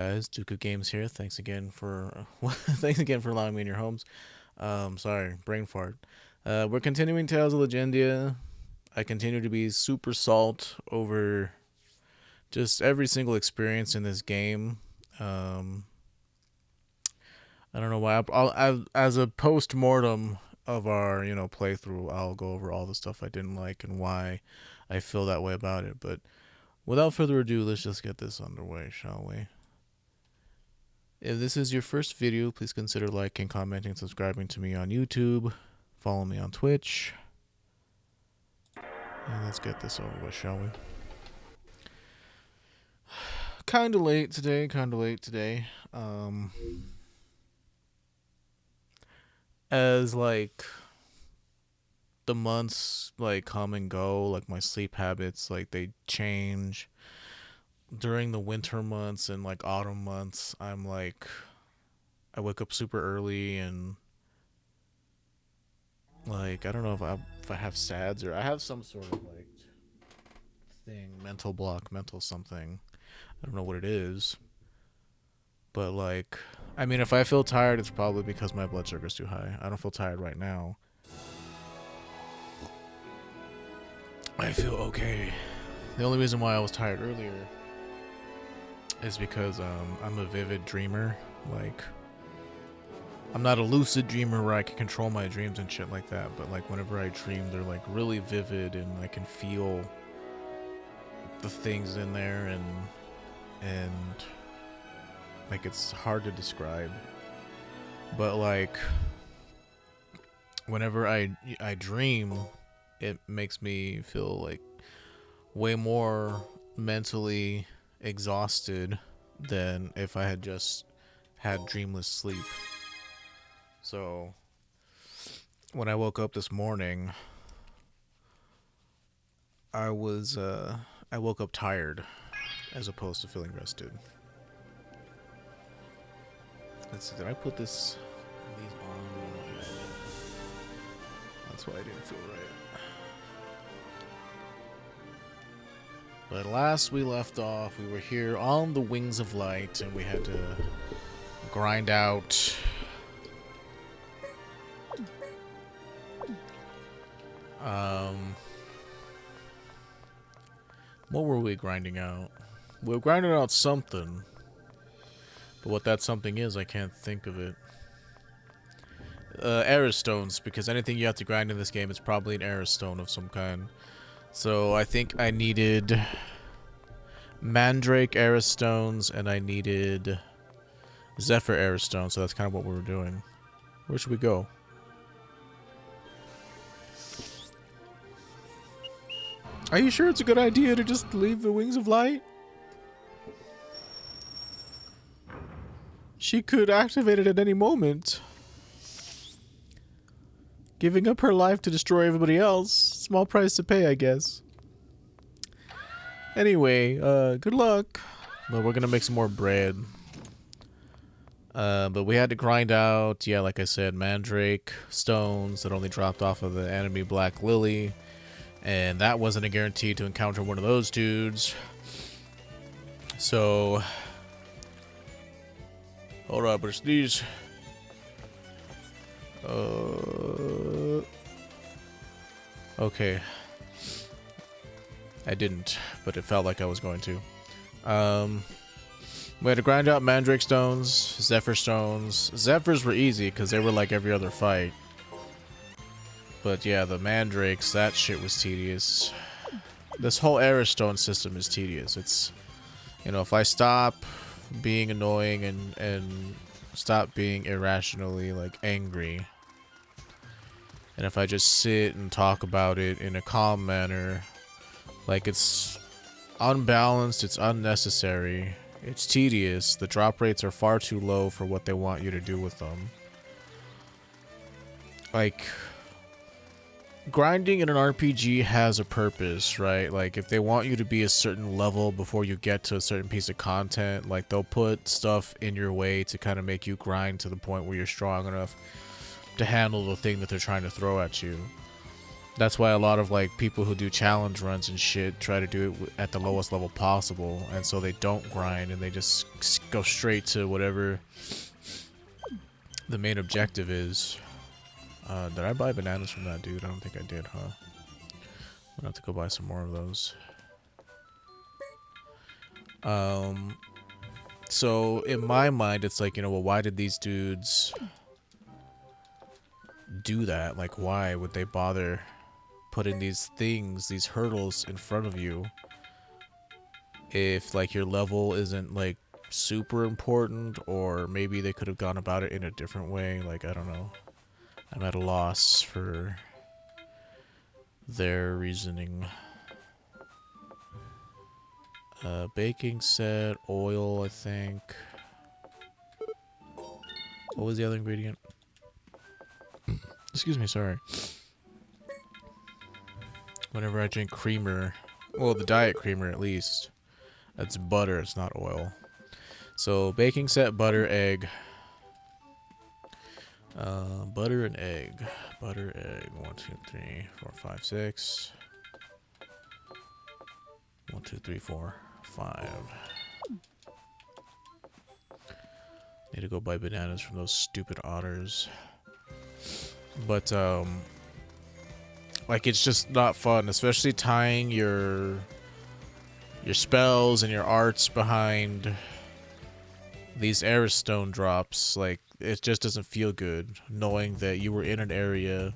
Guys, Duke of Games here. Thanks again for thanks again for allowing me in your homes. Sorry, brain fart. We're continuing Tales of Legendia. I continue to be super salt over just every single experience in this game. Um, I don't know why. As a post mortem of our playthrough, I'll go over all the stuff I didn't like and why I feel that way about it. But without further ado, let's just get this underway, shall we? If this is your first video, please consider liking, commenting, subscribing to me on YouTube. Follow me on Twitch. And let's get this over with, shall we? Kinda late today. As like the months like come and go, like my sleep habits like they change. During the winter months and like autumn months, I wake up super early and like I don't know if I have SADS or I have some sort of like thing, mental block, mental something. I don't know what it is, but like I mean, if I feel tired, it's probably because my blood sugar's too high. I don't feel tired right now. I feel okay. The only reason why I was tired earlier is because I'm a vivid dreamer. Like I'm not a lucid dreamer where I can control my dreams and shit like that, but like whenever I dream, they're like really vivid and I can feel the things in there and like it's hard to describe. But like whenever I dream, it makes me feel like way more mentally exhausted than if I had just had dreamless sleep. So when I woke up this morning, I was I woke up tired as opposed to feeling rested. Let's see, did I put these on? Yeah. That's why I didn't feel right. But last we left off, we were here on the Wings of Light, and we had to grind out what were we grinding out? We were grinding out something, but what that something is, I can't think of it. Era stones, because anything you have to grind in this game is probably an era stone of some kind. So I think I needed Mandrake era stones, and I needed Zephyr era stones, so that's kind of what we were doing. Where should we go? Are you sure it's a good idea to just leave the Wings of Light? She could activate it at any moment. Giving up her life to destroy everybody else. Small price to pay, I guess. Anyway, good luck. But we're gonna make some more bread. But we had to grind out, yeah, like I said, Mandrake stones that only dropped off of the enemy Black Lily. And that wasn't a guarantee to encounter one of those dudes. So hold up, but these okay. I didn't, but it felt like I was going to. We had to grind out Mandrake stones, Zephyr stones. Zephyrs were easy because they were like every other fight. But yeah, the Mandrakes, that shit was tedious. This whole Era Stone system is tedious. It's, you know, if I stop being annoying and stop being irrationally like angry, and if I just sit and talk about it in a calm manner, like it's unbalanced, it's unnecessary, it's tedious, the drop rates are far too low for what they want you to do with them. Like, grinding in an RPG has a purpose, right? Like, if they want you to be a certain level before you get to a certain piece of content, like, they'll put stuff in your way to kind of make you grind to the point where you're strong enough to handle the thing that they're trying to throw at you. That's why a lot of like people who do challenge runs and shit try to do it at the lowest level possible, and so they don't grind and they just go straight to whatever the main objective is. Did I buy bananas from that dude? I don't think I did, huh? I'm gonna have to go buy some more of those. So in my mind, it's like, you know, well, why did these dudes do that? Like, why would they bother putting these things, these hurdles in front of you if, like, your level isn't, like, super important, or maybe they could have gone about it in a different way? Like, I don't know. I'm at a loss for their reasoning. Baking set, oil, I think. What was the other ingredient? Excuse me, sorry. Whenever I drink creamer, well, the diet creamer at least, that's butter, it's not oil. So, baking set, butter, egg. Butter and egg. Butter, egg. 1, 2, 3, 4, 5, 6. 1, 2, 3, 4, 5. Need to go buy bananas from those stupid otters. But, like, it's just not fun, especially tying your spells and your arts behind these Eris stone drops. Like, it just doesn't feel good knowing that you were in an area,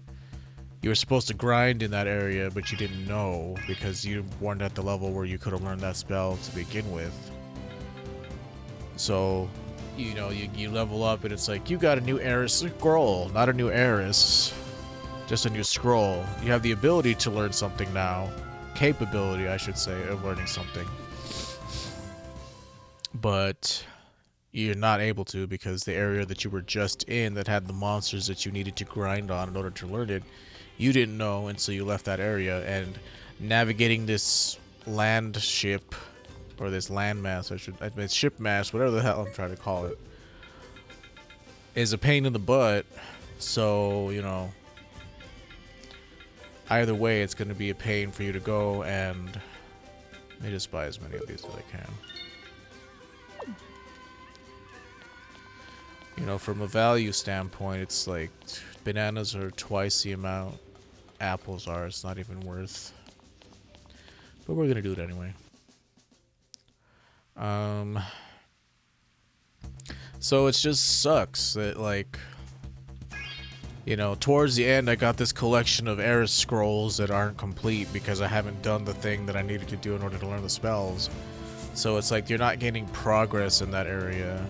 you were supposed to grind in that area, but you didn't know because you weren't at the level where you could have learned that spell to begin with. So, you know, you level up and it's like, you got a new Eris scroll, not a new Eris, just a new scroll. You have the ability to learn something now, capability, I should say, of learning something, but you're not able to because the area that you were just in that had the monsters that you needed to grind on in order to learn it, you didn't know, and so you left that area. And navigating this land ship, or this land mass, I mean ship mass, whatever the hell I'm trying to call it, is a pain in the butt. So, you know, either way, it's going to be a pain for you to go, and I just buy as many of these as I can. You know, from a value standpoint, it's like bananas are twice the amount apples are. It's not even worth. But we're gonna do it anyway. So it just sucks that, like, you know, towards the end I got this collection of Eris scrolls that aren't complete because I haven't done the thing that I needed to do in order to learn the spells. So it's like you're not gaining progress in that area.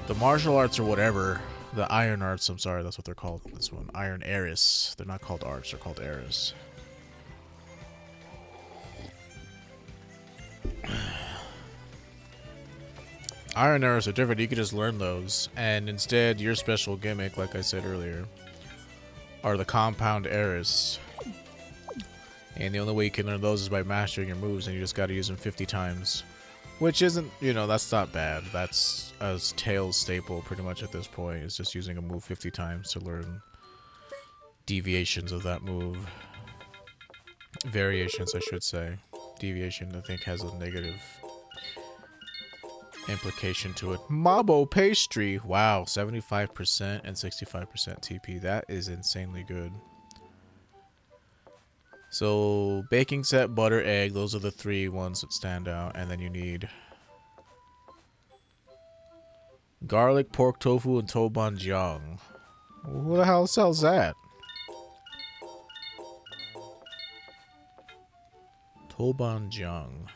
The martial arts or whatever, the iron arts, I'm sorry, that's what they're called. This one, iron Eris. They're not called arts, they're called Eris. Iron Eris are different, you can just learn those. And instead, your special gimmick, like I said earlier, are the compound Eris. And the only way you can learn those is by mastering your moves, and you just gotta use them 50 times. Which isn't, you know, that's not bad. That's a Tails staple pretty much at this point. It's just using a move 50 times to learn deviations of that move. Variations, I should say. Deviation, I think, has a negative implication to it. Mabo pastry! Wow, 75% and 65% TP. That is insanely good. So, baking set, butter, egg, those are the three ones that stand out. And then you need garlic, pork tofu, and tobanjiang. Who the hell sells that? Tobanjiang.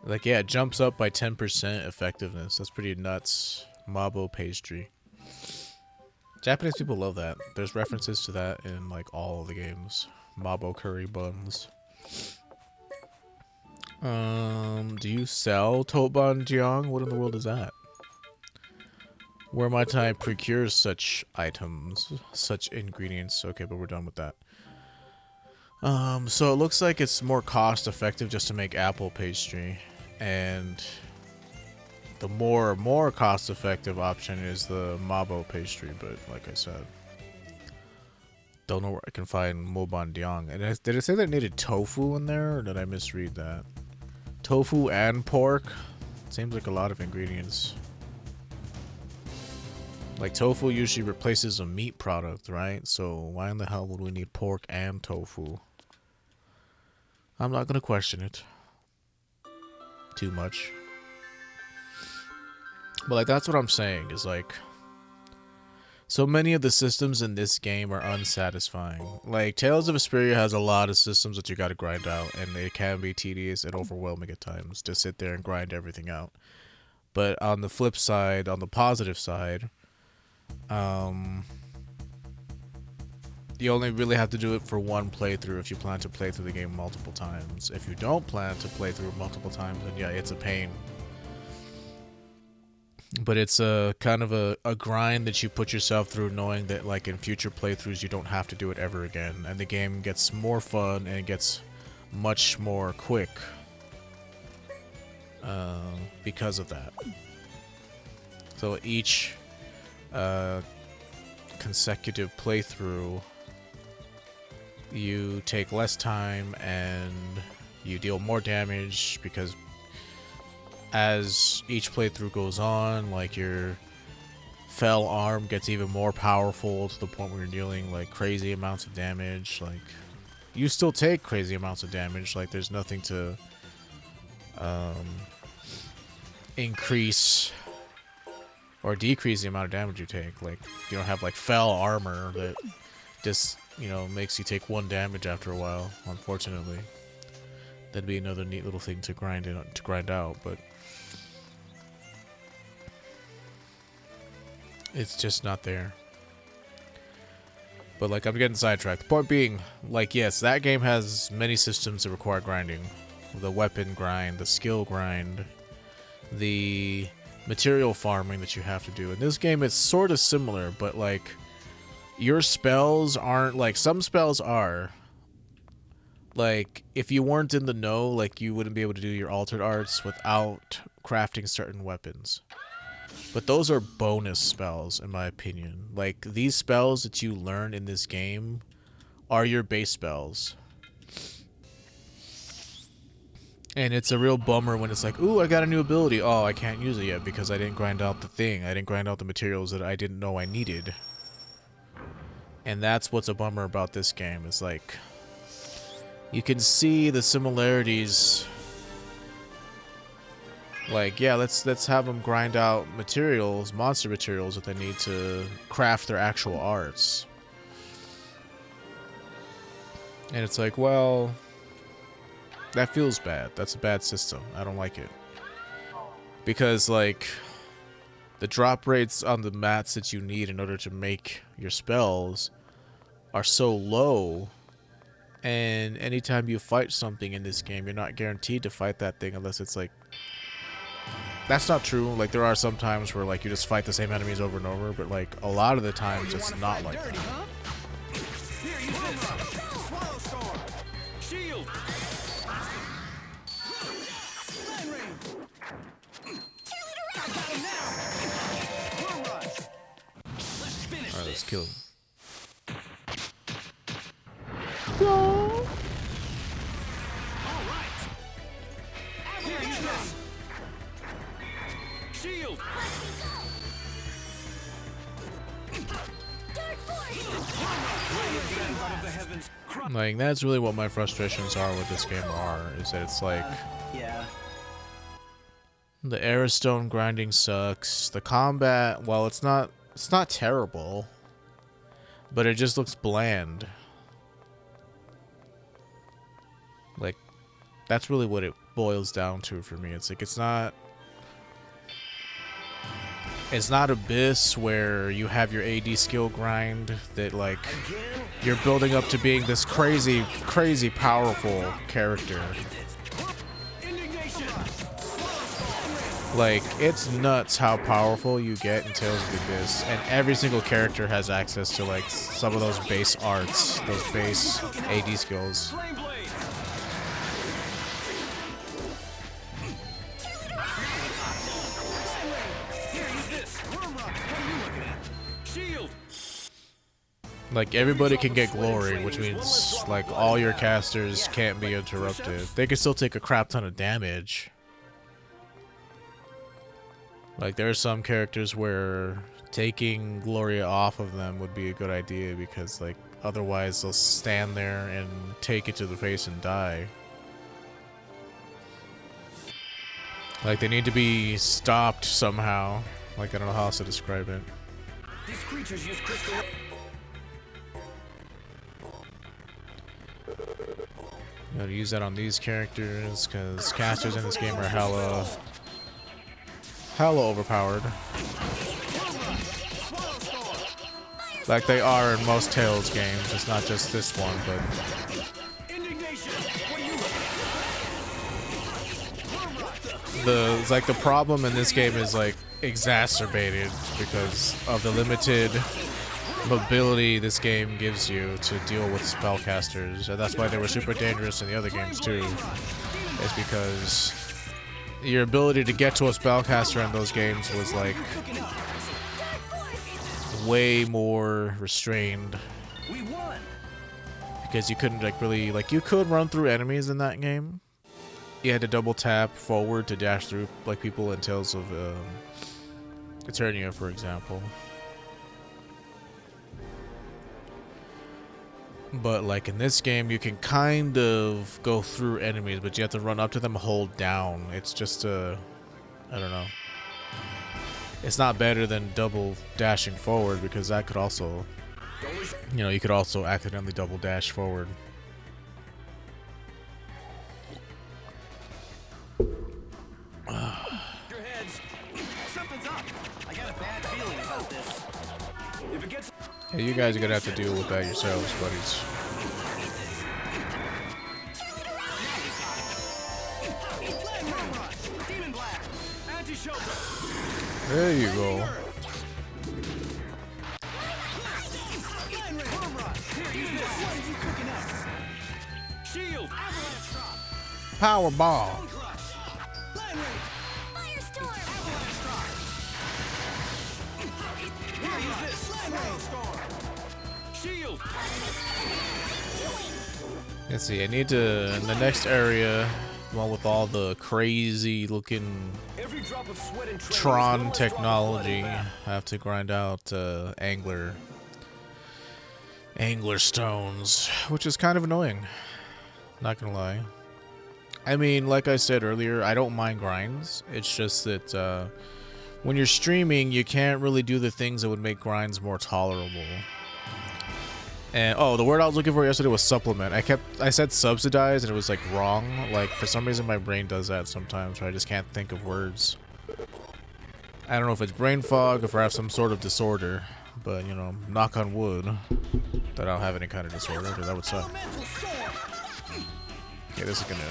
Like, yeah, it jumps up by 10% effectiveness. That's pretty nuts. Mabo pastry. Japanese people love that. There's references to that in, like, all of the games. Mabo curry buns. Do you sell Tobanjiang? What in the world is that? Where might I procure such items? Such ingredients? Okay, but we're done with that. So it looks like it's more cost effective just to make apple pastry. And the more cost-effective option is the Mabo pastry, but like I said, don't know where I can find Mobandiang. And did it say that it needed tofu in there, or did I misread that? Tofu and pork? Seems like a lot of ingredients. Like, tofu usually replaces a meat product, right? So why in the hell would we need pork and tofu? I'm not gonna question it too much. But like, that's what I'm saying, is like, so many of the systems in this game are unsatisfying. Like, Tales of Vesperia has a lot of systems that you gotta grind out, and it can be tedious and overwhelming at times to sit there and grind everything out. But on the flip side, on the positive side, you only really have to do it for one playthrough if you plan to play through the game multiple times. If you don't plan to play through it multiple times, then yeah, it's a pain. But it's a kind of a grind that you put yourself through, knowing that like in future playthroughs you don't have to do it ever again, and the game gets more fun and it gets much more quick because of that. So each consecutive playthrough, you take less time and you deal more damage, because as each playthrough goes on, like, your fell arm gets even more powerful to the point where you're dealing like crazy amounts of damage. Like, you still take crazy amounts of damage, like there's nothing to increase or decrease the amount of damage you take. Like, you don't have like fell armor that just, you know, makes you take 1 damage after a while, unfortunately. That'd be another neat little thing to grind out, but it's just not there. But like, I'm getting sidetracked. The point being, like, yes, that game has many systems that require grinding. The weapon grind, the skill grind, the material farming that you have to do. In this game, it's sort of similar, but like, your spells aren't like, some spells are. Like, if you weren't in the know, like, you wouldn't be able to do your altered arts without crafting certain weapons. But those are bonus spells, in my opinion. Like, these spells that you learn in this game are your base spells. And it's a real bummer when it's like, ooh, I got a new ability. Oh, I can't use it yet because I didn't grind out the thing. I didn't grind out the materials that I didn't know I needed. And that's what's a bummer about this game. It's like, you can see the similarities. Like, yeah, let's have them grind out materials, monster materials that they need to craft their actual arts. And it's like, well, that feels bad. That's a bad system. I don't like it. Because, like, the drop rates on the mats that you need in order to make your spells are so low. And anytime you fight something in this game, you're not guaranteed to fight that thing unless it's like... That's not true. Like, there are some times where, like, you just fight the same enemies over and over, but, like, a lot of the times it's not like that. Alright, let's kill him. Go! Shield. Like, that's really what my frustrations are with this game is that it's like, yeah, the Airstone grinding sucks. The combat, well, it's not terrible, but it just looks bland. Like, that's really what it boils down to for me. It's like, it's not Abyss where you have your AD skill grind that, like, you're building up to being this crazy powerful character. Like, it's nuts how powerful you get in Tales of the Abyss, and every single character has access to, like, some of those base arts, those base AD skills. Like, everybody can get glory, which means, like, all your casters can't be interrupted. They can still take a crap ton of damage. Like, there are some characters where taking glory off of them would be a good idea because, like, otherwise they'll stand there and take it to the face and die. Like, they need to be stopped somehow. Like, I don't know how else to describe it. These creatures use crystal. You gotta use that on these characters because casters in this game are hella overpowered. Like they are in most Tales games. It's not just this one, but the problem in this game is like exacerbated because of the limited mobility this game gives you to deal with spellcasters, and that's why they were super dangerous in the other games too. Is because your ability to get to a spellcaster in those games was like way more restrained because you couldn't like really like you could run through enemies in that game. You had to double tap forward to dash through like people in Tales of Eternia, for example. But like in this game, you can kind of go through enemies, but you have to run up to them, hold down. It's just I don't know. It's not better than double dashing forward because that could also, you know, you could also accidentally double dash forward. Your heads. Something's up. I got a bad feeling about this. If it gets Yeah, you guys are gonna have to deal with that yourselves, buddies. There you go. Power ball. Let's see, I need to, in the next area, one with all the crazy looking Tron technology, I have to grind out angler stones, which is kind of annoying, not gonna lie. I mean, like I said earlier, I don't mind grinds, it's just that when you're streaming, you can't really do the things that would make grinds more tolerable. And oh, the word I was looking for yesterday was supplement. I said subsidize and it was like wrong. Like for some reason my brain does that sometimes where I just can't think of words. I don't know if it's brain fog or if I have some sort of disorder, but you know, knock on wood that I don't have any kind of disorder because that would suck. Okay, this is gonna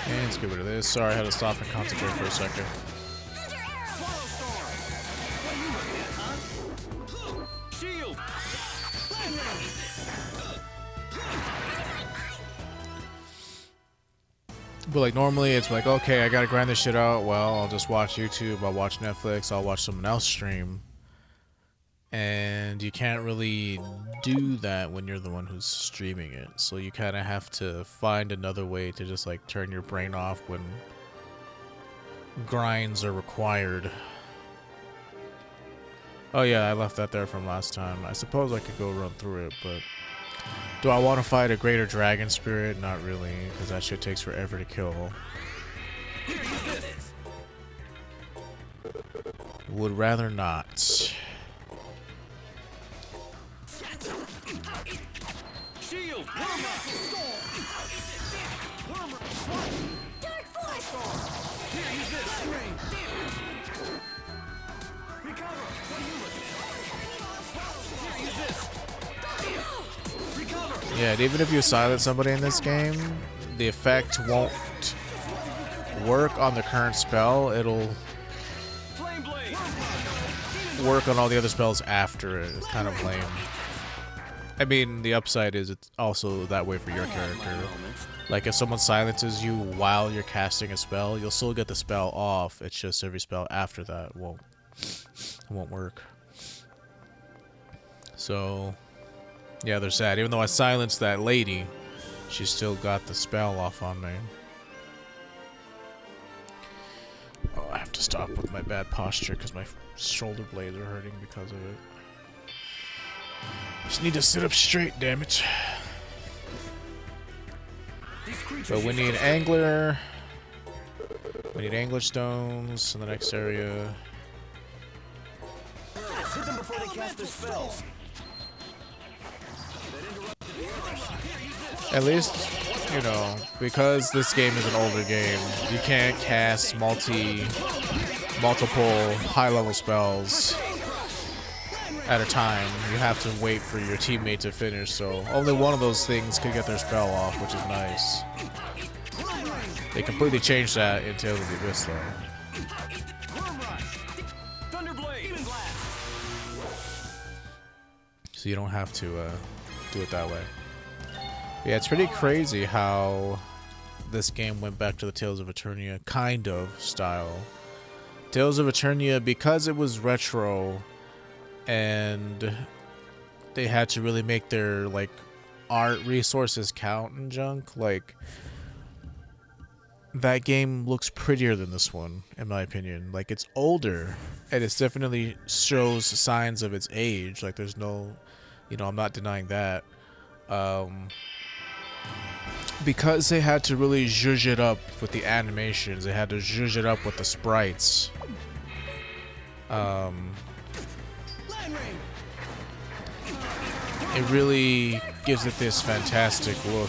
and let's get rid of this. Sorry, I had to stop and concentrate for a second. But like normally it's like, okay, I gotta grind this shit out. Well, I'll just watch YouTube, I'll watch Netflix, I'll watch someone else stream. And you can't really do that when you're the one who's streaming it. So you kind of have to find another way to just like turn your brain off when grinds are required. Oh yeah, I left that there from last time. I suppose I could go run through it, but do I want to fight a greater dragon spirit? Not really, because that shit takes forever to kill. Would rather not. Yeah, and even if you silence somebody in this game, the effect won't work on the current spell. It'll work on all the other spells after it. It's kind of lame. I mean, the upside is it's also that way for your character. Like, if someone silences you while you're casting a spell, you'll still get the spell off. It's just every spell after that won't work. So, yeah, there's that. Even though I silenced that lady, she still got the spell off on me. Oh, I have to stop with my bad posture because my shoulder blades are hurting because of it. Just need to sit up straight, damn it. So we need angler. We need angler stones in the next area. Hit them before they cast their spells. At least, you know, because this game is an older game, you can't cast multiple high-level spells at a time. You have to wait for your teammate to finish, so only one of those things could get their spell off, which is nice. They completely changed that in Tales of the Abyss, though. So you don't have to do it that way. Yeah, it's pretty crazy how this game went back to the Tales of Eternia kind of style. Tales of Eternia, because it was retro and they had to really make their like art resources count and junk, like that game looks prettier than this one, in my opinion. Like, it's older and it definitely shows signs of its age. Like, there's no, you know, I'm not denying that. Because they had to really zhuzh it up with the animations, they had to zhuzh it up with the sprites. It really gives it this fantastic look.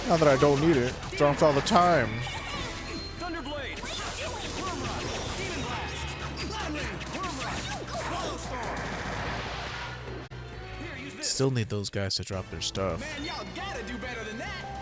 Now that I don't need it, drops all the time. Still need those guys to drop their stuff. Man, y'all gotta do better than that.